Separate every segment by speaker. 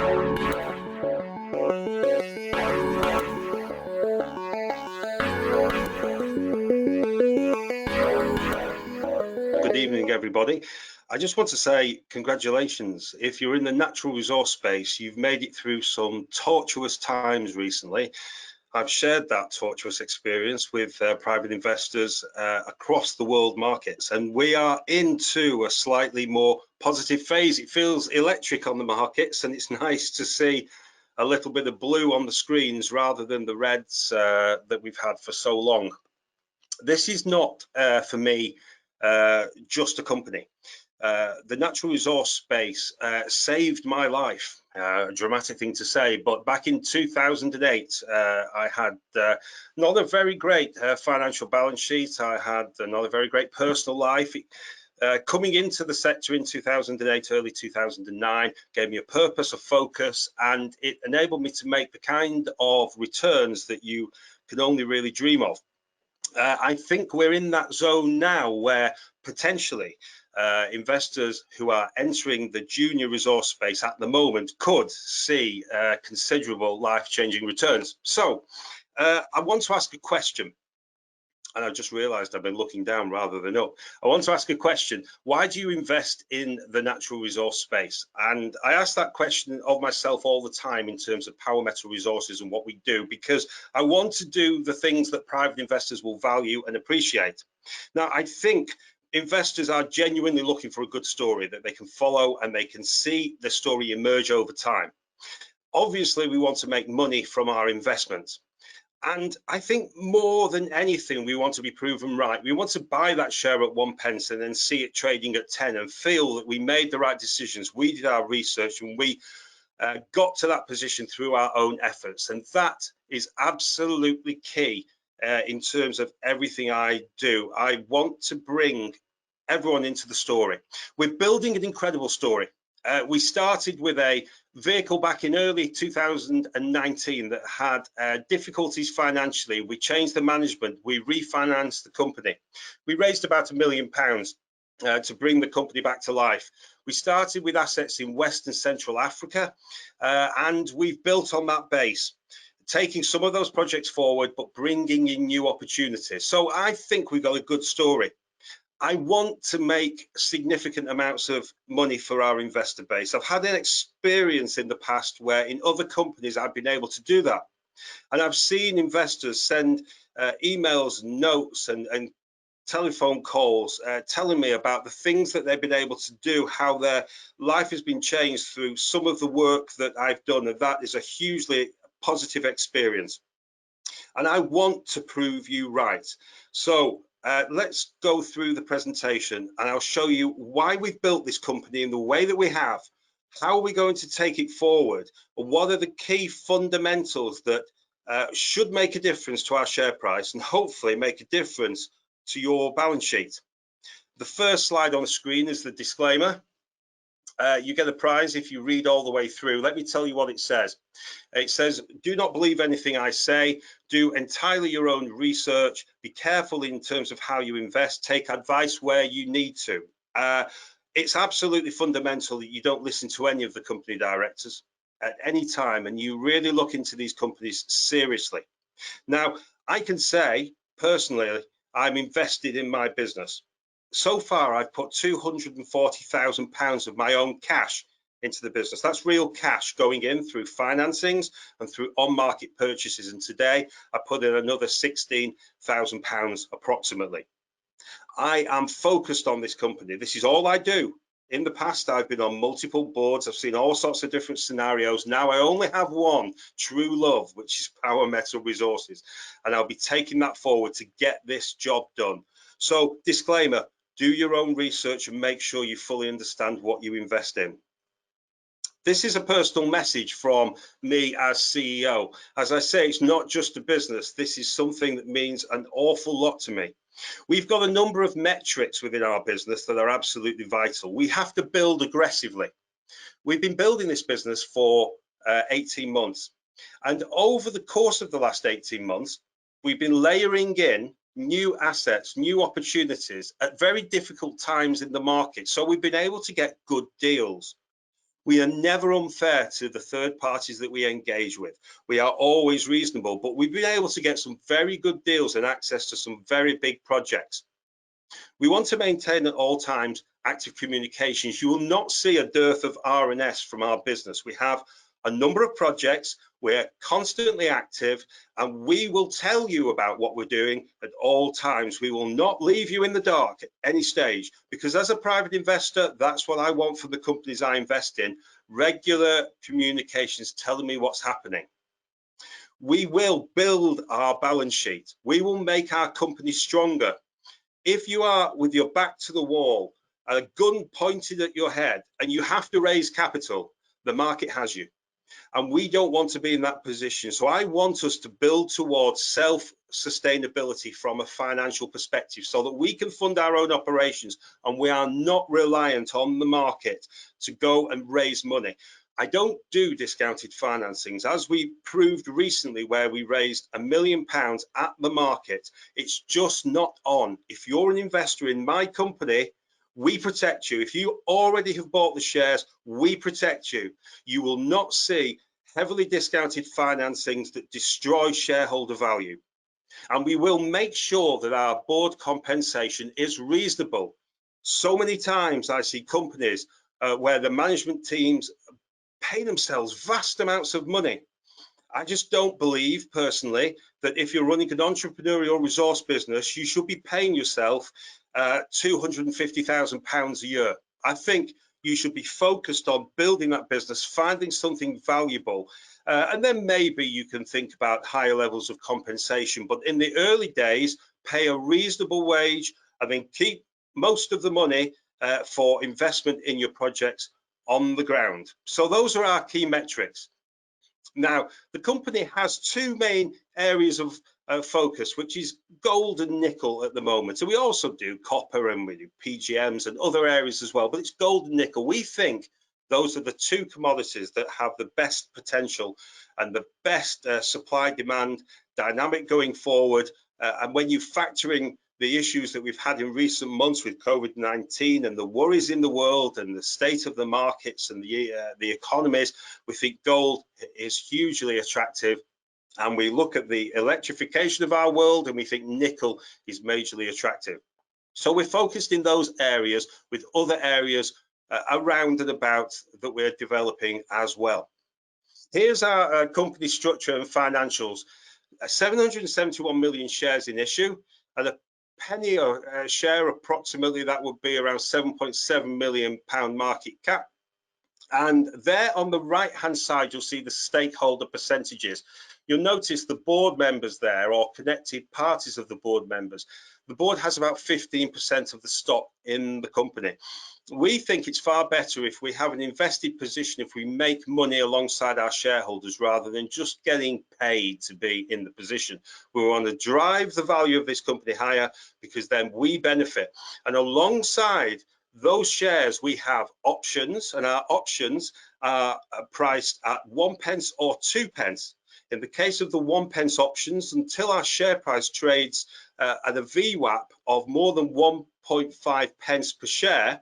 Speaker 1: Good evening, everybody. I just want to say congratulations. If you're in the natural resource space, you've made it through some tortuous times recently. I've shared that tortuous experience with private investors across the world markets, and we are into a slightly more positive phase. It feels electric on the markets, and it's nice to see a little bit of blue on the screens rather than the reds that we've had for so long. This is not, for me, just a company. The natural resource space saved my life. A dramatic thing to say, but back in 2008, I had not a very great financial balance sheet. I had not a very great personal life. Coming into the sector in 2008, early 2009, gave me a purpose, a focus, and it enabled me to make the kind of returns that you can only really dream of. I think we're in that zone now where potentially investors who are entering the junior resource space at the moment could see considerable life-changing returns. So I want to ask a question, and I just realized I've been looking down rather than up. I want to ask a question. Why do you invest in the natural resource space? And I ask that question of myself all the time in terms of Power Metal Resources and what we do, because I want to do the things that private investors will value and appreciate. Now, I think investors are genuinely looking for a good story that they can follow, and they can see the story emerge over time. Obviously, we want to make money from our investments. And I think more than anything, we want to be proven right. We want to buy that share at 1 pence and then see it trading at 10 and feel that we made the right decisions. We did our research and we got to that position through our own efforts. And that is absolutely key in terms of everything I do. I want to bring everyone into the story. We're building an incredible story. We started with a vehicle back in early 2019 that had difficulties financially. We changed the management. We refinanced the company. We raised about £1 million to bring the company back to life. We started with assets in West and Central Africa, and we've built on that base, taking some of those projects forward, but bringing in new opportunities. So I think we've got a good story. I want to make significant amounts of money for our investor base. I've had an experience in the past where in other companies I've been able to do that. And I've seen investors send emails, notes and telephone calls telling me about the things that they've been able to do, how their life has been changed through some of the work that I've done. And that is a hugely positive experience. And I want to prove you right. So let's go through the presentation and I'll show you why we've built this company in the way that we have, how are we going to take it forward, and what are the key fundamentals that should make a difference to our share price and hopefully make a difference to your balance sheet. The first slide on the screen is the disclaimer. You get a prize if you read all the way through. Let me tell you what it says. It says, do not believe anything I say, do entirely your own research, be careful in terms of how you invest, take advice where you need to. It's absolutely fundamental that you don't listen to any of the company directors at any time, and you really look into these companies seriously. Now, I can say personally, I'm invested in my business. So far, I've put £240,000 of my own cash into the business. That's real cash going in through financings and through on-market purchases. And today, I put in another £16,000 approximately. I am focused on this company. This is all I do. In the past, I've been on multiple boards. I've seen all sorts of different scenarios. Now I only have one true love, which is Power Metal Resources. And I'll be taking that forward to get this job done. So, disclaimer, do your own research and make sure you fully understand what you invest in. This is a personal message from me as CEO. As I say, it's not just a business. This is something that means an awful lot to me. We've got a number of metrics within our business that are absolutely vital. We have to build aggressively. We've been building this business for 18 months. And over the course of the last 18 months, we've been layering in new assets, new opportunities at very difficult times in the market. So we've been able to get good deals. We are never unfair to the third parties that we engage with. We are always reasonable, but we've been able to get some very good deals and access to some very big projects. We want to maintain at all times active communications. You will not see a dearth of R&S from our business. We have a number of projects, we're constantly active, and we will tell you about what we're doing at all times. We will not leave you in the dark at any stage, because as a private investor, that's what I want from the companies I invest in: regular communications telling me what's happening. We will build our balance sheet. We will make our company stronger. If you are with your back to the wall, a gun pointed at your head, and you have to raise capital, the market has you. And we don't want to be in that position. So I want us to build towards self-sustainability from a financial perspective, so that we can fund our own operations and we are not reliant on the market to go and raise money. I don't do discounted financings, as we proved recently, where we raised £1 million at the market. It's just not on. If you're an investor in my company, we protect you. If you already have bought the shares, we protect you. You will not see heavily discounted financings that destroy shareholder value. And we will make sure that our board compensation is reasonable. So many times I see companies where the management teams pay themselves vast amounts of money. I just don't believe personally that if you're running an entrepreneurial resource business, you should be paying yourself £250,000 a year. I think you should be focused on building that business, finding something valuable, and then maybe you can think about higher levels of compensation. But in the early days, pay a reasonable wage and then keep most of the money for investment in your projects on the ground. So those are our key metrics. Now, the company has two main areas of focus, which is gold and nickel at the moment. So we also do copper and we do PGMs and other areas as well, but it's gold and nickel. We think those are the two commodities that have the best potential and the best supply-demand dynamic going forward. And when you factor in the issues that we've had in recent months with COVID-19 and the worries in the world and the state of the markets and the economies, we think gold is hugely attractive. And we look at the electrification of our world and we think nickel is majorly attractive. So we're focused in those areas, with other areas around and about that we're developing as well. Here's our company structure and financials. 771 million shares in issue, and a penny a share approximately, that would be around £7.7 million market cap. And there on the right hand side, you'll see the stakeholder percentages. You'll notice the board members there, or connected parties of the board members. The board has about 15% of the stock in the company. We think it's far better if we have an invested position, if we make money alongside our shareholders rather than just getting paid to be in the position. We want to drive the value of this company higher, because then we benefit. And alongside those shares, we have options, and our options are priced at 1p or 2p. In the case of the 1p options, until our share price trades at a VWAP of more than 1.5p per share,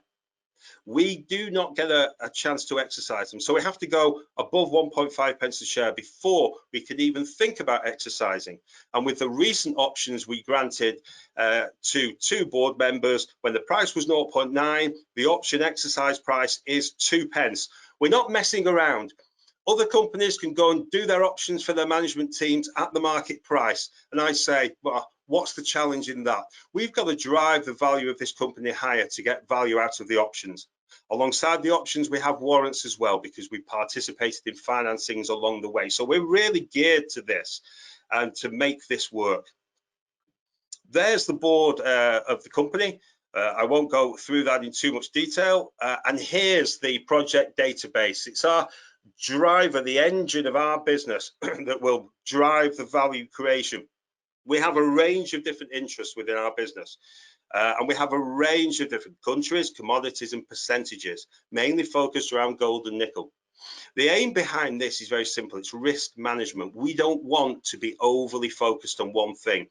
Speaker 1: we do not get a chance to exercise them. So we have to go above 1.5p a share before we can even think about exercising. And with the recent options we granted to 2 board members, when the price was 0.9, the option exercise price is 2p. We're not messing around. Other companies can go and do their options for their management teams at the market price. And I say, well, what's the challenge in that? We've got to drive the value of this company higher to get value out of the options. Alongside the options, we have warrants as well, because we participated in financings along the way. So we're really geared to this and to make this work. There's the board of the company. I won't go through that in too much detail. And here's the project database. It's our driver, the engine of our business that will drive the value creation. We have a range of different interests within our business, and we have a range of different countries, commodities and percentages, mainly focused around gold and nickel. The aim behind this is very simple. It's risk management. We don't want to be overly focused on one thing.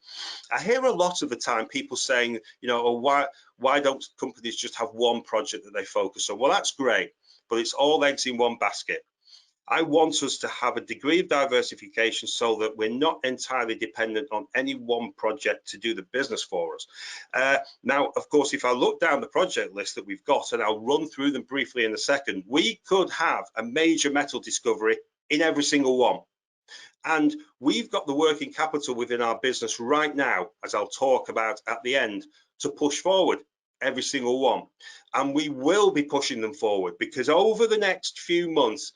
Speaker 1: I hear a lot of the time people saying, you know, oh, why don't companies just have one project that they focus on? Well, that's great. but it's all eggs in one basket. I want us to have a degree of diversification so that we're not entirely dependent on any one project to do the business for us. Now, of course, if I look down the project list that we've got, and I'll run through them briefly in a second, we could have a major metal discovery in every single one. And we've got the working capital within our business right now, as I'll talk about at the end, to push forward every single one. And we will be pushing them forward, because over the next few months,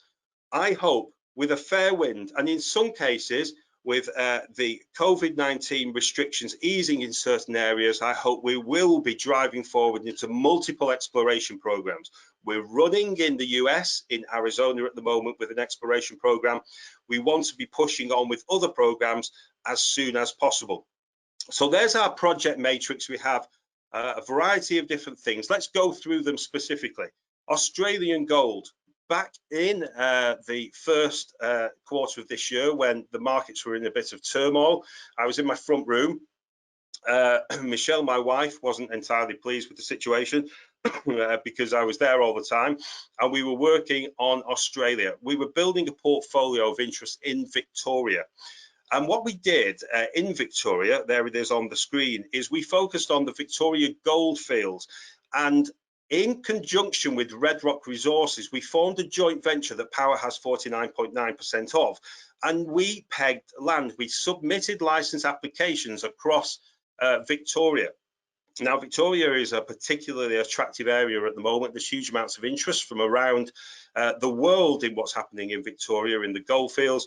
Speaker 1: I hope, with a fair wind, and in some cases with the COVID-19 restrictions easing in certain areas, I hope we will be driving forward into multiple exploration programs. We're running in the US, in Arizona at the moment, with an exploration program. We want to be pushing on with other programs as soon as possible. So there's our project matrix. We have a variety of different things. Let's go through them specifically. Australian gold. Back in the first quarter of this year, when the markets were in a bit of turmoil, I was in my front room. Michelle, my wife, wasn't entirely pleased with the situation because I was there all the time, and we were working on Australia. We were building a portfolio of interest in Victoria. And what we did in Victoria, there it is on the screen, is we focused on the Victoria gold fields. And in conjunction with Red Rock Resources, we formed a joint venture that Power has 49.9% of, and we pegged land. We submitted license applications across Victoria. Now, Victoria is a particularly attractive area at the moment. There's huge amounts of interest from around the world in what's happening in Victoria in the gold fields.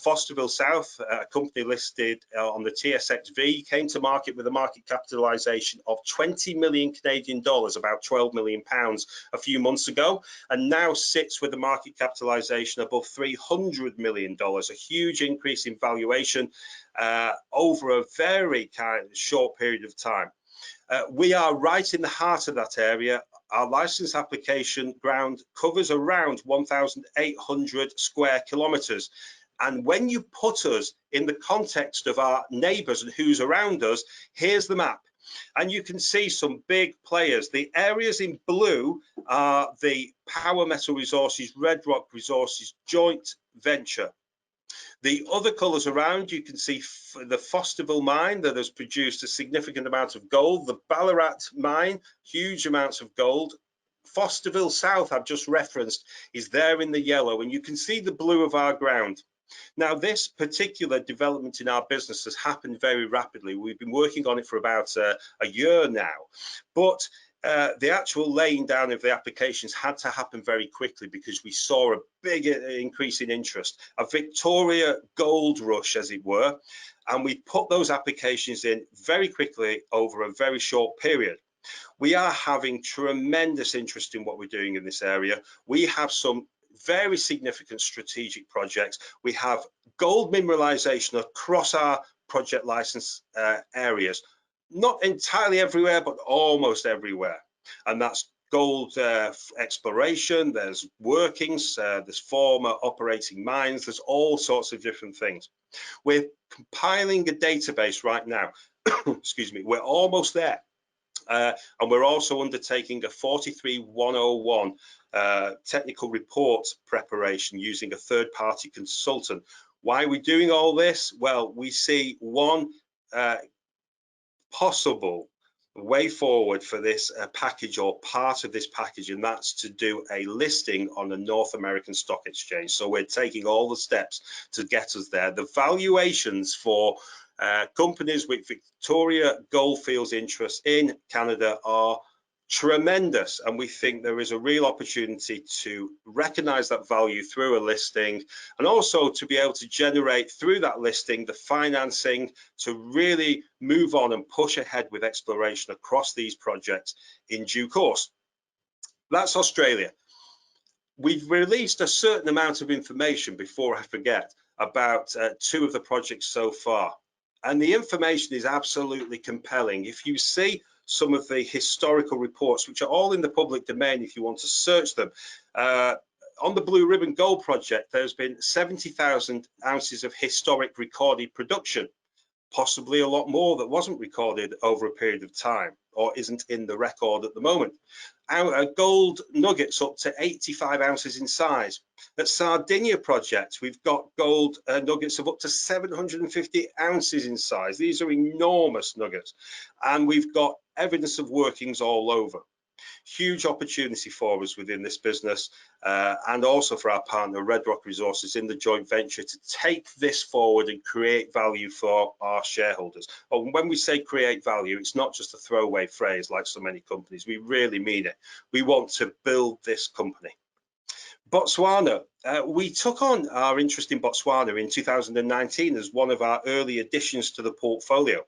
Speaker 1: Fosterville South, a company listed on the TSXV, came to market with a market capitalisation of 20 million Canadian dollars, about 12 million pounds, a few months ago, and now sits with a market capitalisation above $300 million, a huge increase in valuation over a very short period of time. We are right in the heart of that area. Our license application ground covers around 1,800 square kilometres. And when you put us in the context of our neighbours and who's around us, here's the map. And you can see some big players. The areas in blue are the Power Metal Resources, Red Rock Resources joint venture. The other colours around, you can see the Fosterville mine that has produced a significant amount of gold. The Ballarat mine, huge amounts of gold. Fosterville South, I've just referenced, is there in the yellow, and you can see the blue of our ground. Now, this particular development in our business has happened very rapidly. We've been working on it for about a year now, but the actual laying down of the applications had to happen very quickly because we saw a big increase in interest, a Victoria gold rush, as it were, and we put those applications in very quickly over a very short period. We are having tremendous interest in what we're doing in this area. We have some very significant strategic projects. We have gold mineralization across our project license areas. Not entirely everywhere, but almost everywhere. And that's gold exploration, there's workings, there's former operating mines, there's all sorts of different things. We're compiling a database right now. Excuse me, we're almost there. And we're also undertaking a 43101 technical report preparation using a third-party consultant. Why are we doing all this? Well, we see one possible way forward for this package, or part of this package, and that's to do a listing on the North American Stock Exchange. So we're taking all the steps to get us there. The valuations for companies with Victoria Goldfields interests in Canada are tremendous, and we think there is a real opportunity to recognize that value through a listing, and also to be able to generate through that listing the financing to really move on and push ahead with exploration across these projects in due course. That's Australia. We've released a certain amount of information, before I forget, about two of the projects so far, and the information is absolutely compelling. If you see some of the historical reports, which are all in the public domain if you want to search them, on the Blue Ribbon Gold project, there's been 70,000 ounces of historic recorded production. possibly a lot more that wasn't recorded over a period of time or isn't in the record at the moment. Our gold nuggets up to 85 ounces in size. At Sardinia project, we've got gold nuggets of up to 750 ounces in size. These are enormous nuggets, and we've got evidence of workings all over. Huge opportunity for us within this business, and also for our partner Red Rock Resources in the joint venture to take this forward and create value for our shareholders. And when we say create value, it's not just a throwaway phrase like so many companies. We really mean it. We want to build this company. Botswana, we took on our interest in Botswana in 2019 as one of our early additions to the portfolio.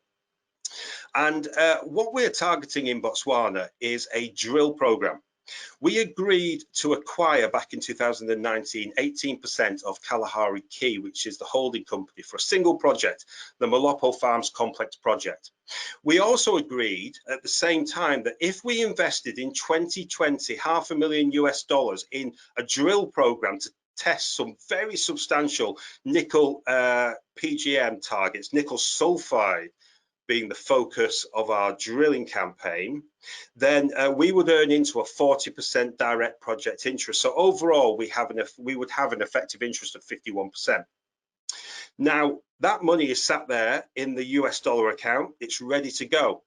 Speaker 1: And what we're targeting in Botswana is a drill program. We agreed to acquire back in 2019 18% of Kalahari Key, which is the holding company for a single project, the Molopo Farms Complex project. We also agreed at the same time that if we invested in 2020 $500,000 US in a drill program to test some very substantial nickel PGM targets, nickel sulfide being the focus of our drilling campaign, then we would earn into a 40% direct project interest. So overall, we would have an effective interest of 51%. Now, that money is sat there in the US dollar account. It's ready to go.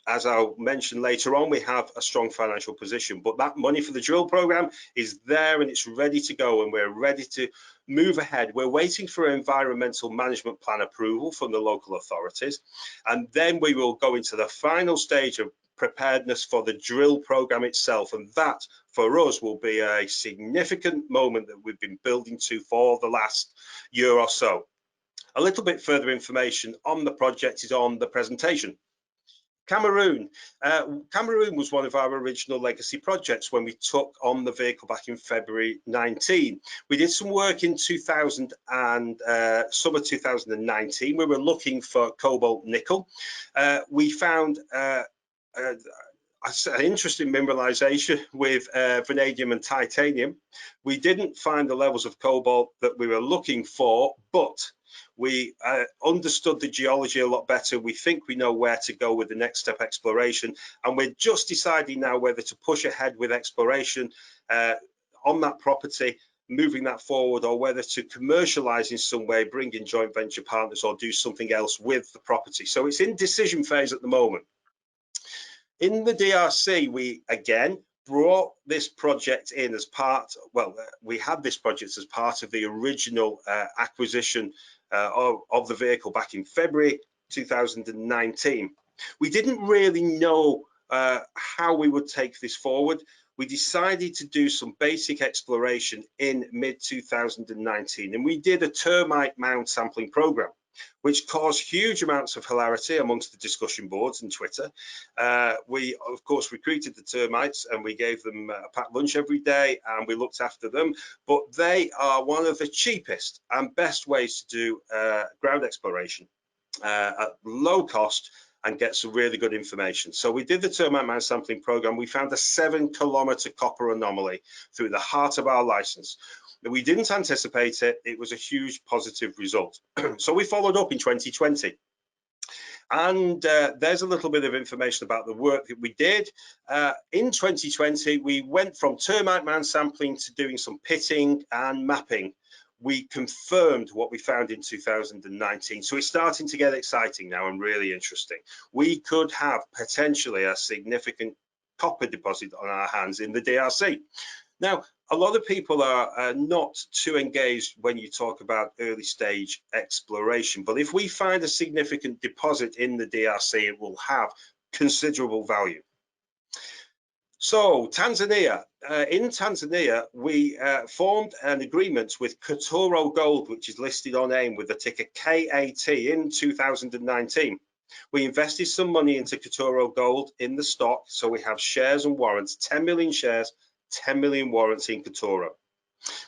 Speaker 1: As I'll mention later on, we have a strong financial position, but that money for the drill program is there and it's ready to go, and we're ready to move ahead. We're waiting for environmental management plan approval from the local authorities, and then we will go into the final stage of preparedness for the drill program itself, and that for us will be a significant moment that we've been building to for the last year or so. A little bit further information on the project is on the presentation. Cameroon. Cameroon was one of our original legacy projects when we took on the vehicle back in February 19. We did some work in summer 2019. We were looking for cobalt nickel. We found an interesting mineralization with vanadium and titanium. We didn't find the levels of cobalt that we were looking for, but we understood the geology a lot better. We think we know where to go with the next step exploration, and we're just deciding now whether to push ahead with exploration on that property, moving that forward, or whether to commercialize in some way, bring in joint venture partners, or do something else with the property. So it's in decision phase at the moment. In the DRC, we again brought this project in as part, we had this project as part of the original acquisition of the vehicle back in February 2019. We didn't really know how we would take this forward. We decided to do some basic exploration in mid-2019, and we did a termite mound sampling program, which caused huge amounts of hilarity amongst the discussion boards and Twitter. We, of course, recruited the termites, and we gave them a packed lunch every day, and we looked after them. But they are one of the cheapest and best ways to do ground exploration at low cost and get some really good information. So we did the termite mound sampling program. We found a 7-kilometer copper anomaly through the heart of our license. We didn't anticipate it. It was a huge positive result. So we followed up in 2020. And there's a little bit of information about the work that we did. In 2020, we went from termite mound sampling to doing some pitting and mapping. We confirmed what we found in 2019. So it's starting to get exciting now and really interesting. We could have potentially a significant copper deposit on our hands in the DRC. Now, a lot of people are not too engaged when you talk about early stage exploration, but if we find a significant deposit in the DRC, it will have considerable value. So Tanzania, in Tanzania, we formed an agreement with Katoro Gold, which is listed on AIM with the ticker KAT in 2019. We invested some money into Katoro Gold in the stock, so we have shares and warrants, 10 million shares, 10 million warrants in Katoro.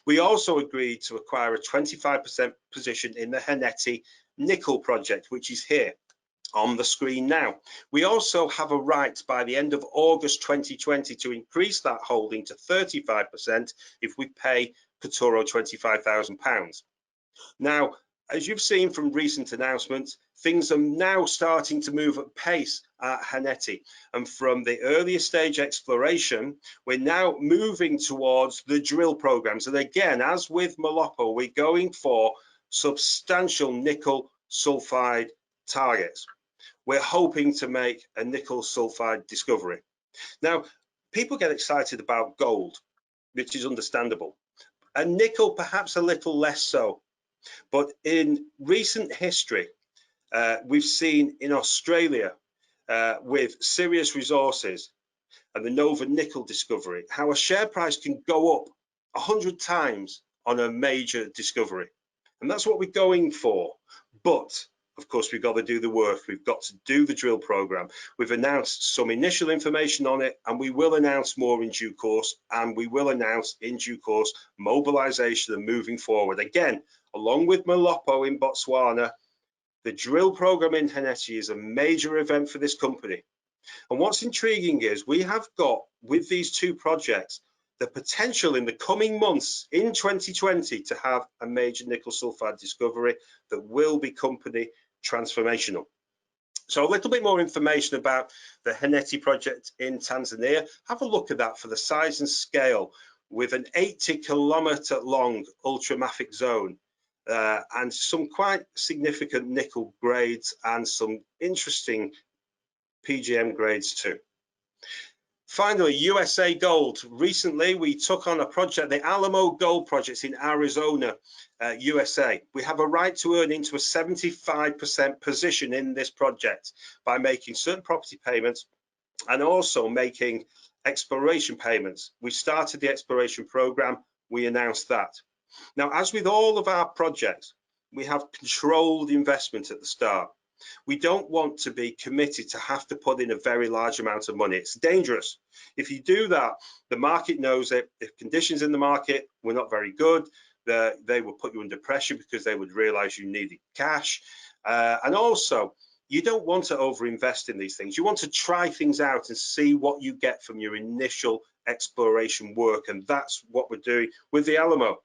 Speaker 1: We also agreed to acquire a 25% position in the Haneti nickel project, which is here on the screen now. We also have a right by the end of August 2020 to increase that holding to 35% if we pay Katoro £25,000. Now, As you've seen from recent announcements, things are now starting to move at pace at Haneti. And from the earlier stage exploration, we're now moving towards the drill programs. And again, as with Malopo, we're going for substantial nickel sulfide targets. We're hoping to make a nickel sulfide discovery. Now, people get excited about gold, which is understandable, and nickel perhaps a little less so. But in recent history, we've seen in Australia with Sirius Resources and the Nova nickel discovery, how a share price can go up 100 times on a major discovery. And that's what we're going for. But of course, we've got to do the work. We've got to do the drill program. We've announced some initial information on it, and we will announce more in due course. And we will announce in due course mobilization and moving forward. Again, along with Malopo in Botswana, the drill program in Haneti is a major event for this company. And what's intriguing is we have got, with these two projects, the potential in the coming months in 2020 to have a major nickel sulfide discovery that will be company transformational. So a little bit more information about the Haneti project in Tanzania. Have a look at that for the size and scale, with an 80-kilometer long ultramafic zone and some quite significant nickel grades and some interesting PGM grades too. Finally, USA Gold. Recently, we took on a project, the Alamo Gold Project in Arizona, USA. We have a right to earn into a 75% position in this project by making certain property payments and also making exploration payments. We started the exploration program. We announced that. Now, as with all of our projects, we have controlled investment at the start. We don't want to be committed to have to put in a very large amount of money. It's dangerous. If you do that, the market knows it. If conditions in the market were not very good, they will put you under pressure because they would realize you needed cash. And also, you don't want to overinvest in these things. You want to try things out and see what you get from your initial exploration work. And that's what we're doing with the Alamo.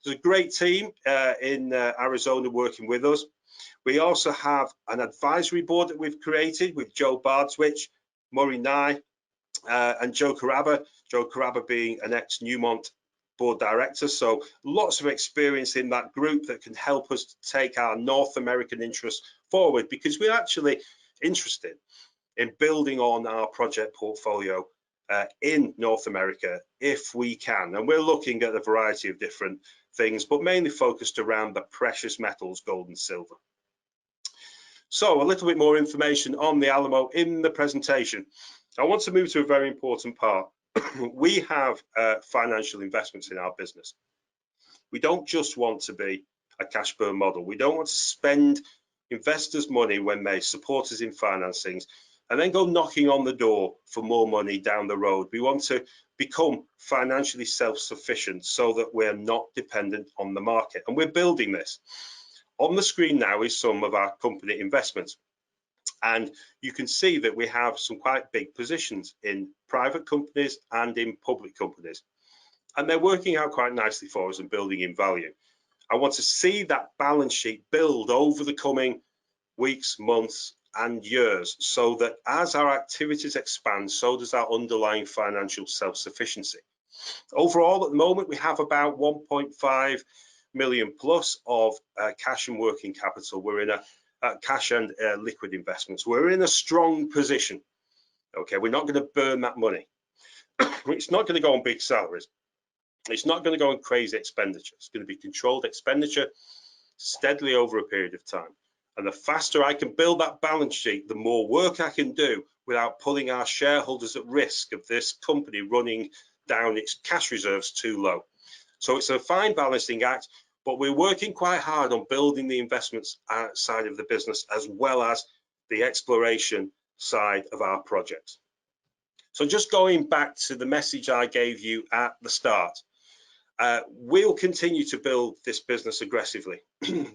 Speaker 1: There's a great team in Arizona working with us. We also have an advisory board that we've created with Joe Bardswich, Murray Nye, and Joe Caraba. Joe Caraba being an ex-Newmont board director. So lots of experience in that group that can help us take our North American interests forward, because we're actually interested in building on our project portfolio in North America if we can. And we're looking at a variety of different things, but mainly focused around the precious metals, gold and silver. So a little bit more information on the Alamo in the presentation. I want to move to a very important part. We have financial investments in our business. We don't just want to be a cash burn model. We don't want to spend investors' money when they support us in financings and then go knocking on the door for more money down the road. We want to become financially self-sufficient so that we're not dependent on the market. And we're building this. On the screen now is some of our company investments. And you can see that we have some quite big positions in private companies and in public companies. And they're working out quite nicely for us and building in value. I want to see that balance sheet build over the coming weeks, months, and years, so that as our activities expand, so does our underlying financial self-sufficiency. Overall, at the moment, we have about 1.5 million plus of cash and working capital. We're in a cash and liquid investments. We're in a strong position. Okay, we're not going to burn that money. It's not going to go on big salaries. It's not going to go on crazy expenditure. It's going to be controlled expenditure steadily over a period of time. And the faster I can build that balance sheet, the more work I can do without putting our shareholders at risk of this company running down its cash reserves too low. So it's a fine balancing act, but we're working quite hard on building the investments side of the business as well as the exploration side of our projects. So just going back to the message I gave you at the start, we'll continue to build this business aggressively.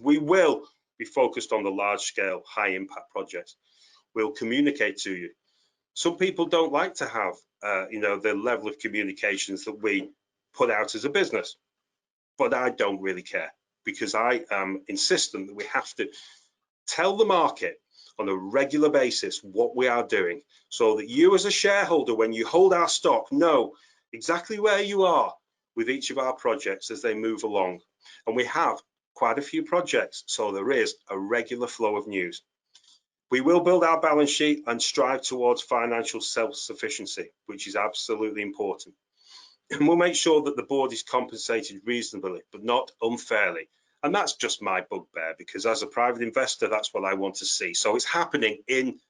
Speaker 1: We will be focused on the large scale, high impact projects. We'll communicate to you. Some people don't like to have, the level of communications that we put out as a business, but I don't really care, because I am insistent that we have to tell the market on a regular basis what we are doing, so that you as a shareholder, when you hold our stock, know exactly where you are with each of our projects as they move along. And we have quite a few projects, so there is a regular flow of news. We will build our balance sheet and strive towards financial self-sufficiency, which is absolutely important. And we'll make sure that the board is compensated reasonably, but not unfairly. And that's just my bugbear, because as a private investor, that's what I want to see. So it's happening in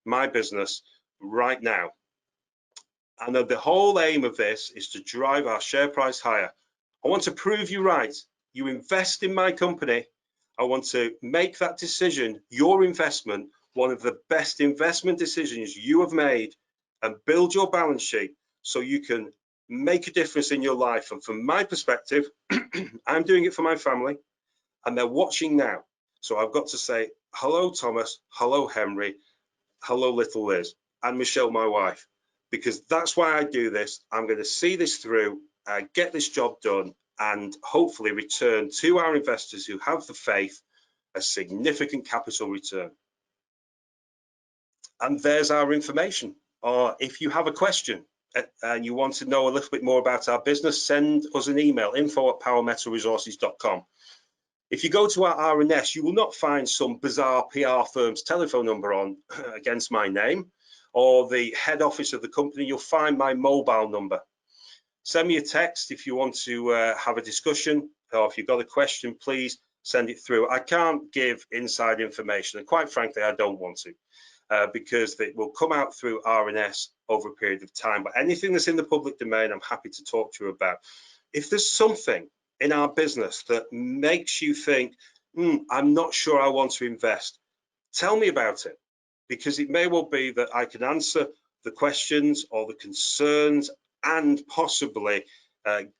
Speaker 1: my business right now. And the whole aim of this is to drive our share price higher. I want to prove you right. You invest in my company. I want to make that decision, your investment, one of the best investment decisions you have made, and build your balance sheet so you can make a difference in your life. And from my perspective, I'm doing it for my family, and they're watching now. So I've got to say, hello, Thomas, hello, Henry, hello, little Liz, and Michelle, my wife, because that's why I do this. I'm going to see this through, get this job done, and hopefully return to our investors who have the faith a significant capital return. And there's our information. Or if you have a question and you want to know a little bit more about our business, send us an email, info@powermetalresources.com. If you go to our RNS, you will not find some bizarre PR firm's telephone number on against my name or the head office of the company. You'll find my mobile number. Send me a text if you want to have a discussion, or if you've got a question, please send it through. I can't give inside information, and quite frankly, I don't want to. Because it will come out through RNS over a period of time. But anything that's in the public domain, I'm happy to talk to you about. If there's something in our business that makes you think, I'm not sure I want to invest, tell me about it, because it may well be that I can answer the questions or the concerns and possibly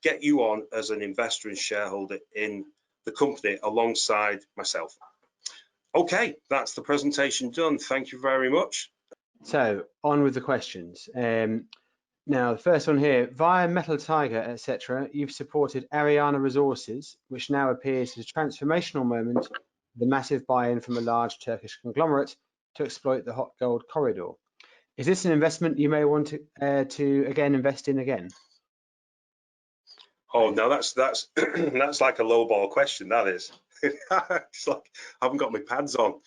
Speaker 1: get you on as an investor and shareholder in the company alongside myself. Okay, that's the presentation done. Thank you very much.
Speaker 2: So on with the questions. Now, the first one here, via Metal Tiger, etc., you've supported Hadrian Resources, which now appears as a transformational moment, the massive buy-in from a large Turkish conglomerate to exploit the hot gold corridor. Is this an investment you may want to again invest in again?
Speaker 1: Oh no, that's that's like a lowball question. That is. It's like I haven't got my pads on.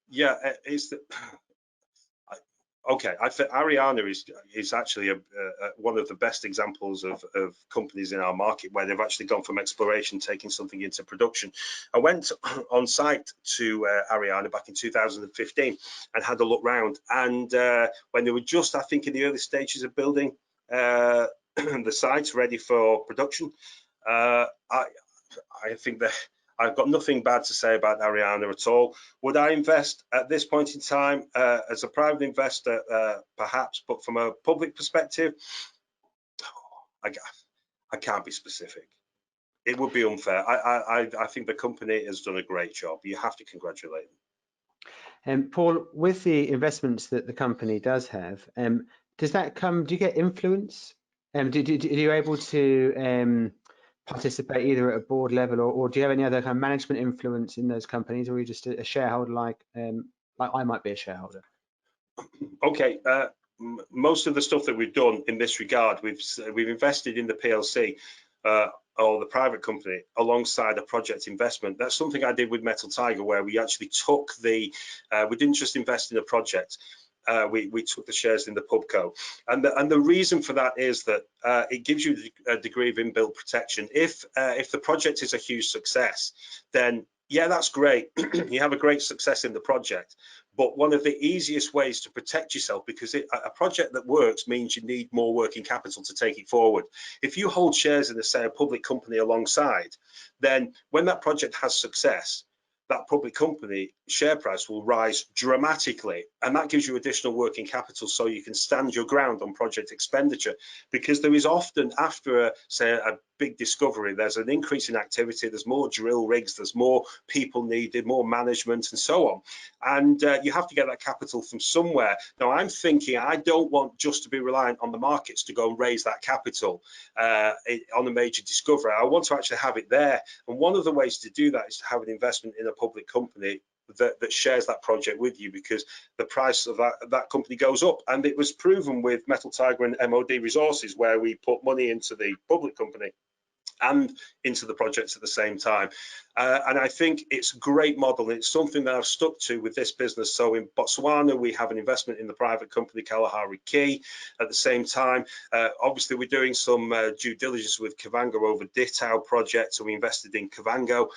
Speaker 1: Yeah, it's okay. I think Hadrian is actually one of the best examples of companies in our market where they've actually gone from exploration, taking something into production. I went on site to Hadrian back in 2015 and had a look round, and when they were just, I think, in the early stages of building the site ready for production, I think that I've got nothing bad to say about Hadrian at all. Would I invest at this point in time as a private investor? Perhaps, but from a public perspective, I can't be specific. It would be unfair. I think the company has done a great job. You have to congratulate them.
Speaker 2: And Paul, with the investments that the company does have, does that come? Do you get influence? Are you able to participate either at a board level, or do you have any other kind of management influence in those companies, or are you just a shareholder like I might be a shareholder?
Speaker 1: Okay, most of the stuff that we've done in this regard, we've invested in the PLC or the private company alongside a project investment. That's something I did with Metal Tiger, where we actually took we didn't just invest in a project. We took the shares in the POW, and the reason for that is that it gives you a degree of inbuilt protection. If the project is a huge success, then yeah, that's great. You have a great success in the project, but one of the easiest ways to protect yourself, because a project that works means you need more working capital to take it forward. If you hold shares in, say, a public company alongside, then when that project has success, that public company share price will rise dramatically, and that gives you additional working capital so you can stand your ground on project expenditure, because there is often, after say a big discovery, there's an increase in activity, there's more drill rigs, there's more people needed, more management and so on. And you have to get that capital from somewhere. Now, I'm thinking I don't want just to be reliant on the markets to go and raise that capital on a major discovery. I want to actually have it there. And one of the ways to do that is to have an investment in a public company that shares that project with you, because the price of that company goes up. And it was proven with Metal Tiger and MOD Resources, where we put money into the public company and into the projects at the same time. And I think it's a great model. It's something that I've stuck to with this business. So in Botswana, we have an investment in the private company Kalahari Key. At the same time, obviously, we're doing some due diligence with Kavango over Ditau project. So we invested in Kavango.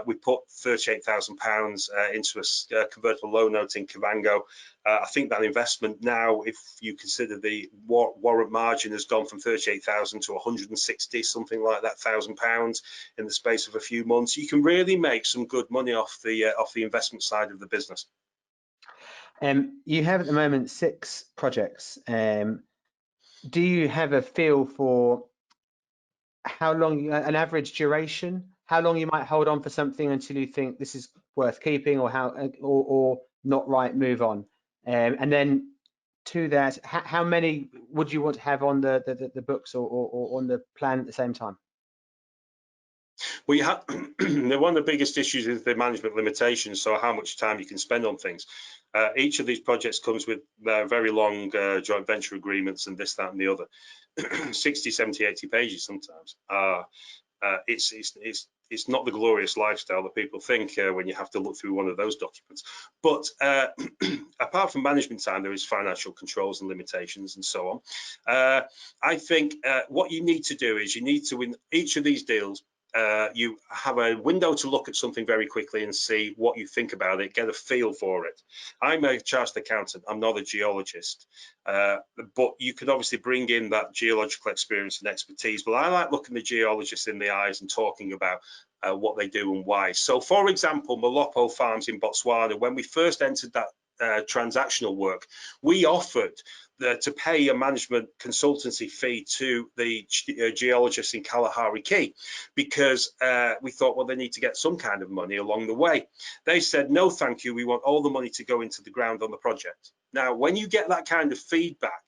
Speaker 1: We put £38,000 into a convertible loan note in Kavango. I think that investment now, if you consider the warrant margin, has gone from 38,000 to 160, something like that, £1,000 in the space of a few months. You can really make some good money off the investment side of the business.
Speaker 2: You have at the moment 6 projects. Do you have a feel for how long, an average duration, how long you might hold on for something until you think this is worth keeping, or not right, move on? And then to that, how many would you want to have on the books or on the plan at the same time?
Speaker 1: Well, you have one of the biggest issues is the management limitations, so how much time you can spend on things. Each of these projects comes with very long joint venture agreements and this, that, and the other. 60, 70, 80 pages sometimes. It's not the glorious lifestyle that people think when you have to look through one of those documents. But apart from management time, there is financial controls and limitations and so on. I think what you need to do is you need to, in each of these deals, you have a window to look at something very quickly and see what you think about it, get a feel for it. I'm a chartered accountant, I'm not a geologist, but you could obviously bring in that geological experience and expertise. But I like looking the geologists in the eyes and talking about what they do and why. So for example, Malopo Farms in Botswana, when we first entered that transactional work, we offered to pay a management consultancy fee to the geologists in Kalahari Key, because we thought, well, they need to get some kind of money along the way. They said, no, thank you. We want all the money to go into the ground on the project. Now, when you get that kind of feedback,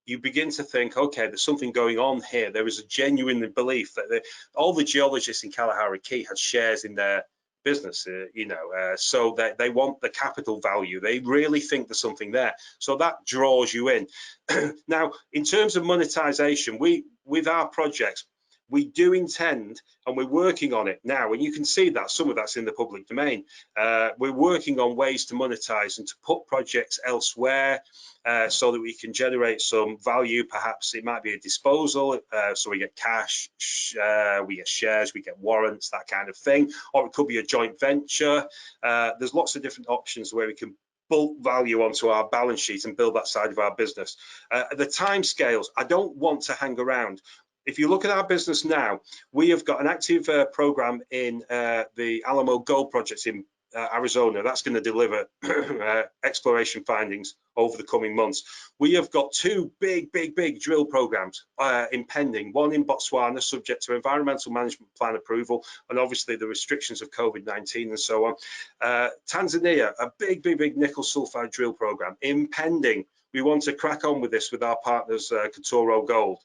Speaker 1: you begin to think, okay, there's something going on here. There is a genuine belief that all the geologists in Kalahari Key had shares in their business, so that they want the capital value. They really think there's something there. So that draws you in. Now, in terms of monetization, with our projects, we do intend, and we're working on it now, and you can see that some of that's in the public domain. We're working on ways to monetize and to put projects elsewhere so that we can generate some value. Perhaps it might be a disposal, so we get cash, we get shares, we get warrants, that kind of thing, or it could be a joint venture. There's lots of different options where we can bulk value onto our balance sheet and build that side of our business. The time scales, I don't want to hang around. If you look at our business now, we have got an active program in the Alamo Gold projects in Arizona. That's going to deliver exploration findings over the coming months. We have got 2 big drill programs impending, one in Botswana, subject to environmental management plan approval, and obviously the restrictions of COVID-19 and so on. Tanzania, a big nickel sulfide drill program impending. We want to crack on with this with our partners, Katoro Gold.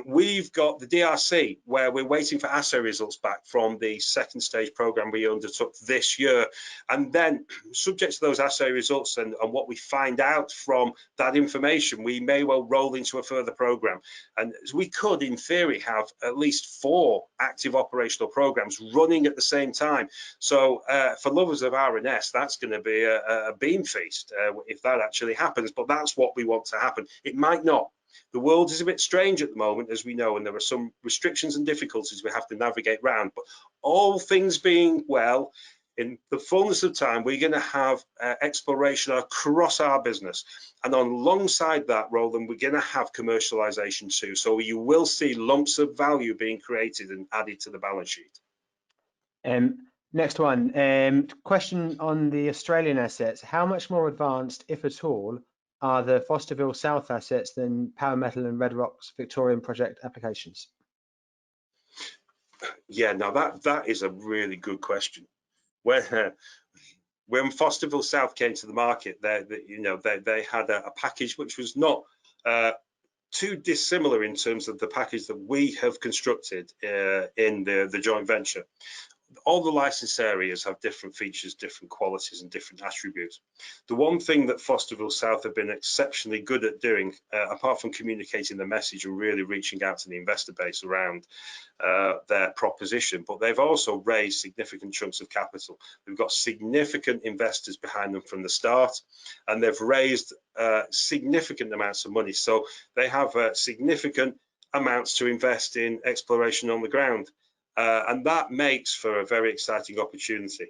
Speaker 1: We've got the DRC, where we're waiting for assay results back from the 2nd stage program we undertook this year. And then, subject to those assay results and what we find out from that information, we may well roll into a further program. And we could, in theory, have at least 4 active operational programs running at the same time. So for lovers of R&S, that's going to be a bean feast if that actually happens. But that's what we want to happen. It might not. The world is a bit strange at the moment, as we know, and there are some restrictions and difficulties we have to navigate around. But all things being well, in the fullness of time, we're going to have exploration across our business. And alongside that, Roland, we're going to have commercialization too. So you will see lumps of value being created and added to the balance sheet.
Speaker 2: Next one, question on the Australian assets. How much more advanced, if at all, are the Fosterville South assets than Power Metal and Red Rock's Victorian project applications?
Speaker 1: Yeah, now that is a really good question. When Fosterville South came to the market, they had a package which was not too dissimilar in terms of the package that we have constructed in the joint venture. All the license areas have different features, different qualities and different attributes. The one thing that Fosterville South have been exceptionally good at doing, apart from communicating the message and really reaching out to the investor base around their proposition, but they've also raised significant chunks of capital. They've got significant investors behind them from the start, and they've raised significant amounts of money. So they have significant amounts to invest in exploration on the ground. And that makes for a very exciting opportunity.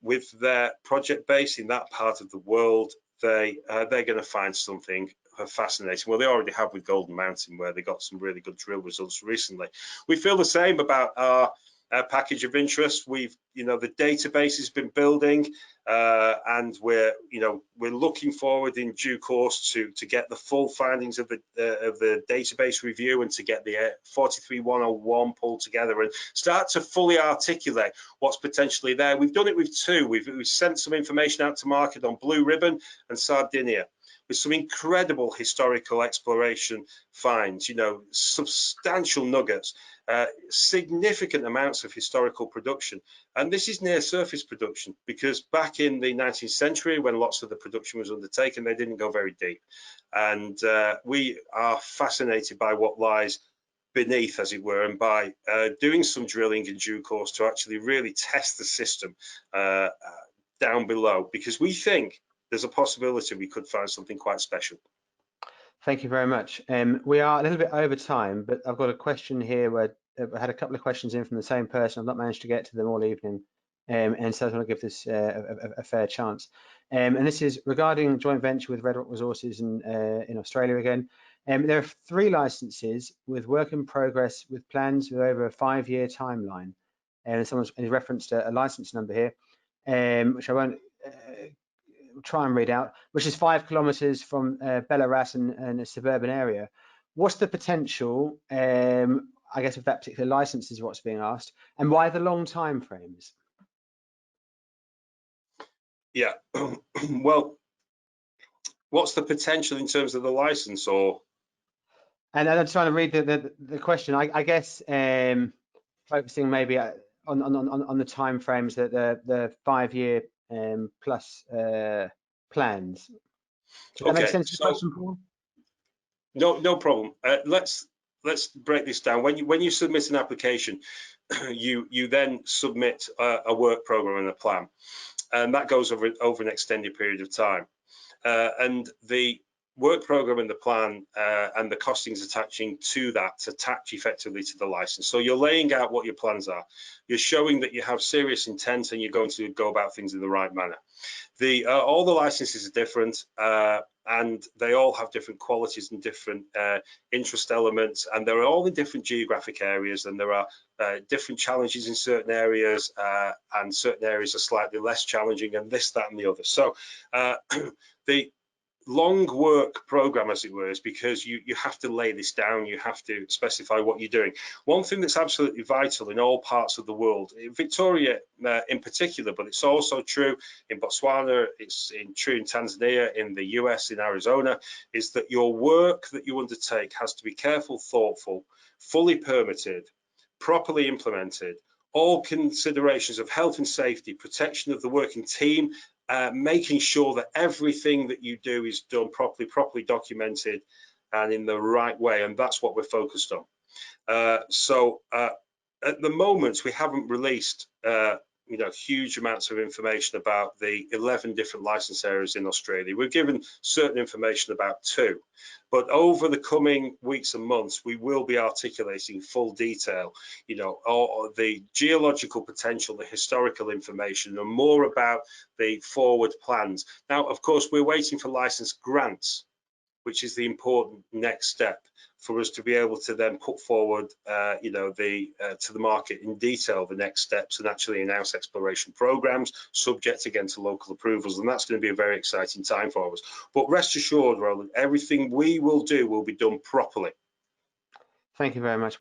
Speaker 1: With their project base in that part of the world, they're going to find something fascinating. Well, they already have with Golden Mountain, where they got some really good drill results recently. We feel the same about our package of interest. We've, the database has been building, and we're looking forward in due course to get the full findings of the database review and to get the 43101 pulled together and start to fully articulate what's potentially there. We've done it with two. We've sent some information out to market on Blue Ribbon and Sardinia, with some incredible historical exploration finds, substantial nuggets, significant amounts of historical production. And this is near surface production, because back in the 19th century, when lots of the production was undertaken, they didn't go very deep. And we are fascinated by what lies beneath, as it were, and by doing some drilling in due course to actually really test the system down below, because we think there's a possibility we could find something quite special.
Speaker 2: Thank you very much. We are a little bit over time, but I've got a question here where I had a couple of questions in from the same person. I've not managed to get to them all evening, and so I want to give this a fair chance. And this is regarding joint venture with Red Rock Resources in Australia again. There are 3 licenses with work in progress with plans with over a 5-year timeline. And someone's referenced a license number here, which I won't try and read out, which is 5 kilometers from Belarus and a suburban area. What's the potential, I guess, of that particular license is what's being asked, and why the long time frames?
Speaker 1: Yeah, well, what's the potential in terms of the license, or? And
Speaker 2: I'm trying to read the question. I guess focusing maybe on the time frames, that the 5-year plus plans. Does that make sense to the question, Paul?
Speaker 1: No problem. Let's break this down. When you submit an application, you then submit a work program and a plan, and that goes over an extended period of time. And the work program and the plan and the costings attaching to that attach effectively to the license. So you're laying out what your plans are. You're showing that you have serious intent and you're going to go about things in the right manner. All the licenses are different, and they all have different qualities and different interest elements, and they're all in different geographic areas, and there are different challenges in certain areas, and certain areas are slightly less challenging, and this, that, and the other. So the long work program, as it were, is because you have to lay this down, you have to specify what you're doing. One thing that's absolutely vital in all parts of the world, in Victoria in particular, but it's also true in Botswana, it's true in Tanzania, in the US, in Arizona, is that your work that you undertake has to be careful, thoughtful, fully permitted, properly implemented, all considerations of health and safety, protection of the working team, making sure that everything that you do is done properly documented and in the right way, and that's what we're focused on. So at the moment, we haven't released huge amounts of information about the 11 different license areas in Australia. We've given certain information about 2, but over the coming weeks and months, we will be articulating full detail, or the geological potential, the historical information, and more about the forward plans. Now, of course, we're waiting for license grants, which is the important next step for us to be able to then put forward, to the market in detail the next steps and actually announce exploration programs, subject again to local approvals, and that's going to be a very exciting time for us. But rest assured, Roland, everything we will do will be done properly.
Speaker 2: Thank you very much.